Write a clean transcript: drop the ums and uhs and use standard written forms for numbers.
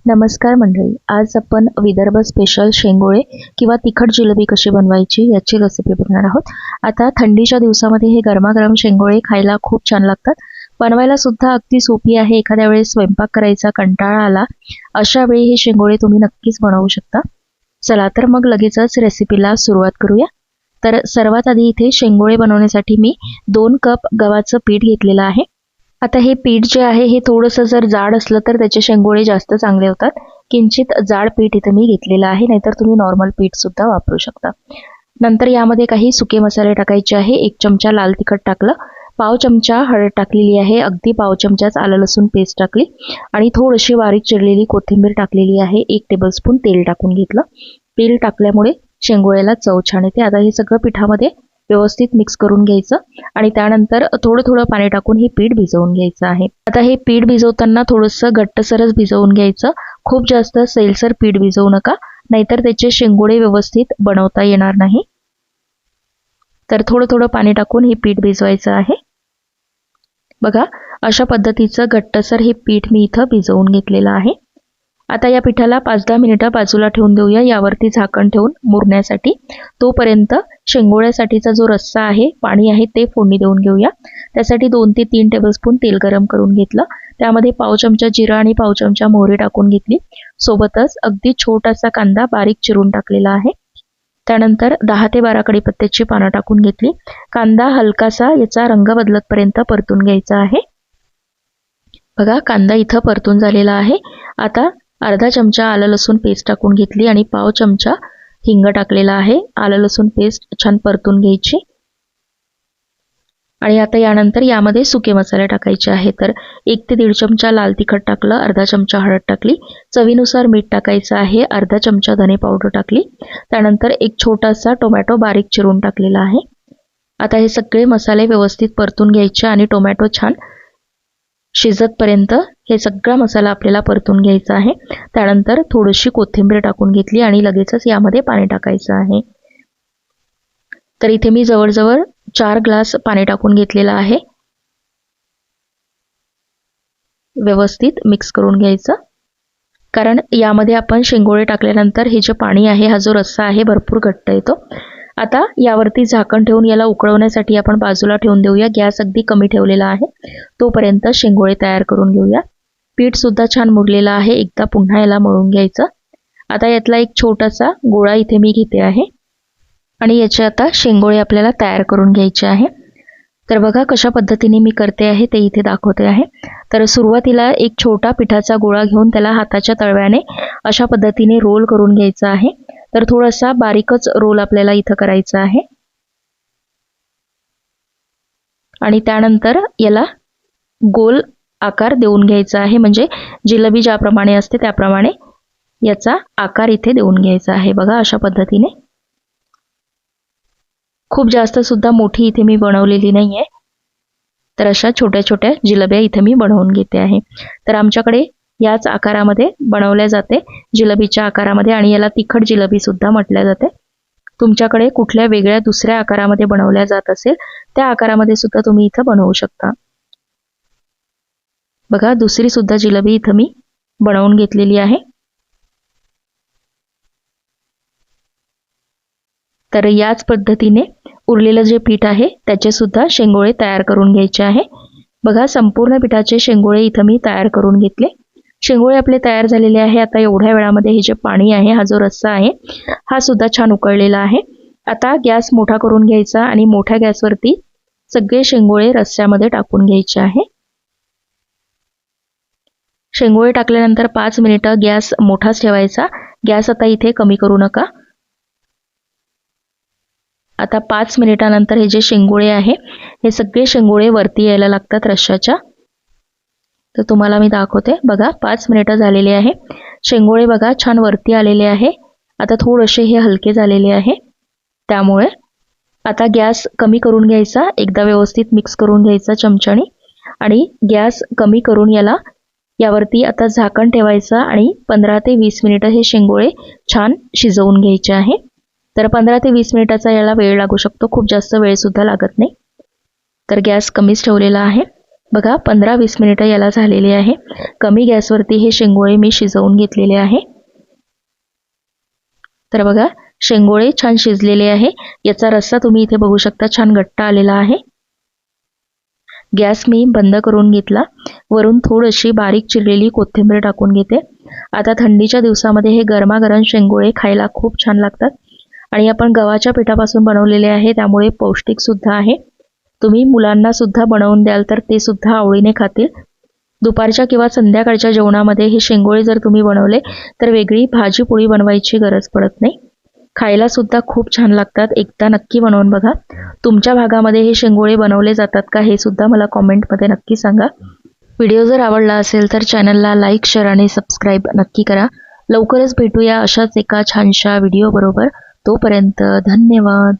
नमस्कार मंडळी, आज आपण विदर्भ स्पेशल शेंगोळे किंवा तिखट जिलेबी कशी बनवायची याची रेसिपी बघणार आहोत। आता थंडीच्या दिवसामध्ये हे गरमागरम शेंगोळे खायला खूप छान लागतात। बनवायला सुद्धा अगदी सोपी आहे। एखाद्या वेळेस स्वयंपाक करायचा कंटाळा आला अशा वेळी हे शेंगोळे तुम्ही नक्कीच बनवू शकता। चला तर मग लगेचच रेसिपीला सुरुवात करूया। तर सर्वात आधी इथे शेंगोळे बनवण्यासाठी मी 2 कप गव्हाचं पीठ घेतलेलं आहे। आता हे पीठ जे आहे हे थोडंसं जर जाड असलं तर त्याचे शेंगोळे जास्त चांगले होतात। किंचित जाड पीठ इथे मी घेतलेलं आहे, नाहीतर तुम्ही नॉर्मल पीठ सुद्धा वापरू शकता। नंतर यामध्ये काही सुके मसाले टाकायचे आहे। 1 चमचा लाल तिखट टाकलं, पाव चमचा हळद टाकलेली आहे, अगदी पाव चमचाच आलं लसूण पेस्ट टाकली आणि थोडीशी बारीक चिरलेली कोथिंबीर टाकलेली आहे। 1 टेबलस्पून तेल टाकून घेतलं। तेल टाकल्यामुळे शेंगोळ्याला चव छान येते। आता हे सगळं पिठामध्ये व्यवस्थित मिक्स करून घ्यायचं आणि त्यानंतर थोडं थोडं पाणी टाकून हे पीठ भिजवून घ्यायचं आहे। आता हे पीठ भिजवताना थोडंसं घट्टसरच भिजवून घ्यायचं, खूप जास्त सैलसर पीठ भिजवू नका, नाहीतर त्याचे शेंगोळे व्यवस्थित बनवता येणार नाही। तर थोडं थोडं पाणी टाकून हे पीठ भिजवायचं आहे। बघा, अशा पद्धतीचं घट्टसर हे पीठ मी इथं भिजवून घेतलेलं आहे। आता या पिठाला 5-10 मिनिटं बाजूला ठेवून देऊया, यावरती झाकण ठेवून मुरण्यासाठी। तोपर्यंत शेंगोळ्यासाठीचा जो रस्सा आहे, पाणी आहे ते फोडणी देऊन घेऊया। त्यासाठी 2 ते 3 टेबलस्पून तेल गरम करून घेतलं। त्यामध्ये पाव चमचा जिरा आणि पाव चमचा मोहरी टाकून घेतली। सोबतच अगदी छोटासा कांदा बारीक चिरून टाकलेला आहे। त्यानंतर 10 ते 12 कढीपत्त्याची पानं टाकून घेतली। कांदा हलकासा याचा रंग बदलतपर्यंत परतून घ्यायचा आहे। बघा, कांदा इथं परतून झालेला आहे। आता अर्धा चमचा आलं लसूण पेस्ट टाकून घेतली आणि पाव चमचा हिंग टाकलेला आहे। आलं लसूण पेस्ट छान परतून घ्यायची आणि आता यानंतर यामध्ये सुके मसाले टाकायचे आहे। तर 1 ते 1.5 चमचा लाल तिखट टाकलं, अर्धा चमचा हळद टाकली, चवीनुसार मीठ टाकायचं आहे, अर्धा चमचा धने पावडर टाकली। त्यानंतर 1 छोटासा टोमॅटो बारीक चिरून टाकलेला आहे। आता हे सगळे मसाले व्यवस्थित परतून घ्यायचे आणि टोमॅटो छान शिजतपर्यंत हे सगळा मसाला आपल्याला परतून घ्यायचा आहे। त्यानंतर थोडीशी कोथिंबीर टाकून घेतली आणि लगेचच यामध्ये पाणी टाकायचं आहे। तर इथे मी जवळजवळ 4 ग्लास पाणी टाकून घेतलेलं आहे। व्यवस्थित मिक्स करून घ्यायचं, कारण यामध्ये आपण शेंगोळे टाकल्यानंतर हे जे पाणी आहे, हा जो रस्सा आहे भरपूर घट्ट येतो। आता यावरती झाकण ठेवून याला उकळवण्यासाठी आपण बाजूला ठेवून देऊया। गॅस अगदी कमी ठेवलेला आहे। तोपर्यंत शेंगोळे तयार करून घेऊया। पीठ सुद्धा छान मुरलेलं आहे, एकदा पुन्हा याला मळून घ्यायचं। आता यातला एक छोटासा गोळा इथे मी घेते आहे आणि याचे आता शेंगोळे आपल्याला तयार करून घ्यायचे आहे। तर बघा कशा पद्धतीने मी करते आहे ते इथे दाखवते आहे। तर सुरुवातीला एक छोटा पिठाचा गोळा घेऊन त्याला हाताच्या तळव्याने अशा पद्धतीने रोल करून घ्यायचा आहे। तर थोडासा बारीकच रोल आपल्याला इथं करायचा आहे आणि त्यानंतर याला गोल आकार देऊन घ्यायचा आहे, म्हणजे जिलेबी ज्याप्रमाणे असते त्याप्रमाणे याचा आकार इथे देऊन घ्यायचा आहे। बघा, अशा पद्धतीने। खूप जास्त सुद्धा मोठी इथे मी बनवलेली नाहीये। तर अशा छोट्या छोट्या जिलेब्या इथे मी बनवून घेते आहे। तर आमच्याकडे याच आकारामध्ये बनवल्या जाते, जिलेबीच्या आकारामध्ये, आणि याला तिखट जिलेबी सुद्धा म्हटल्या जाते। तुमच्याकडे कुठल्या वेगळ्या दुसऱ्या आकारामध्ये बनवल्या जात असेल त्या आकारामध्ये सुद्धा तुम्ही इथं बनवू शकता। बघा, दुसरी सुद्धा जिलेबी इथं मी बनवून घेतलेली आहे। तर याच पद्धतीने उरलेलं जे पीठ आहे त्याचे सुद्धा शेंगोळे तयार करून घ्यायचे आहे। बघा, संपूर्ण पिठाचे शेंगोळे इथं मी तयार करून घेतले। शेंगोळे आपले तयार झालेले आहे। आता एवढ्या वेळामध्ये हे जे पाणी आहे, हा जो रस्सा आहे, हा सुद्धा छान उकळलेला आहे। आता गॅस मोठा करून घ्यायचा आणि मोठ्या गॅसवरती सगळे शेंगोळे रस्स्यामध्ये टाकून घ्यायचे आहे। शेंगोळे टाकल्यानंतर 5 मिनिटं गॅस मोठाच ठेवायचा। गॅस आता इथे कमी करू नका। आता 5 मिनिटानंतर हे जे शेंगोळे आहे, हे सगळे शेंगोळे वरती यायला लागतात रश्श्याच्या। तर तुम्हाला मी दाखवते। बघा, 5 मिनिटं झालेली आहे। शेंगोळे बघा छान वरती आलेले आहे। आता थोडेसे हे हलके झालेले आहे, त्यामुळे आता गॅस कमी करून घ्यायचा। एकदा व्यवस्थित मिक्स करून घ्यायचा चमच्याने आणि गॅस कमी करून यावरती आता झाकण ठेवायचं आणि 15 ते 20 मिनिटं हे शेंगोळे छान शिजवून घ्यायचे आहे। तर 15 ते 20 मिनिटाचा याला वेळ लागू शकतो, खूप जास्त वेळ सुद्धा लागत नाही। तर गॅस कमीच ठेवलेला आहे। बघा 15-20 मिनिटं याला झालेली आहे. कमी गॅसवरती हे शेंगोळे मी शिजवून घेतलेले आहे. तर बघा शेंगोळे छान शिजलेले आहे. याचा रस्सा तुम्ही इथे बघू शकता, छान घट्ट आलेला आहे. गॅस मी बंद करून घेतला. वरून थोडीशी बारीक चिरलेली कोथिंबीर टाकून घेते. आता थंडीच्या दिवसामध्ये हे गरमागरम शेंगोळे खायला खूप छान लागतात आणि आपण गव्हाच्या पिठापासून बनवलेले आहे, त्यामुळे पौष्टिक सुद्धा आहे. तुम्ही मुलांना सुद्धा बनवून द्याल तर ते सुद्धा आवडीने खातील. दुपारच्या किंवा संध्याकाळच्या जेवणामध्ये हे शेंगोळे जर तुम्ही बनवले तर वेगळी भाजी पोळी बनवायची गरज पडत नाही. खायला सुद्धा खूप छान लागतात. एकदा नक्की बनवून बघा. तुमच्या भागामध्ये हे शेंगोळे बनवले जातात का हे सुद्धा मला कॉमेंटमध्ये नक्की सांगा. व्हिडिओ जर आवडला असेल तर चॅनलला लाईक, शेअर आणि सबस्क्राईब नक्की करा. लवकरच भेटूया अशाच एका छानशा व्हिडिओ बरोबर. तोपर्यंत धन्यवाद.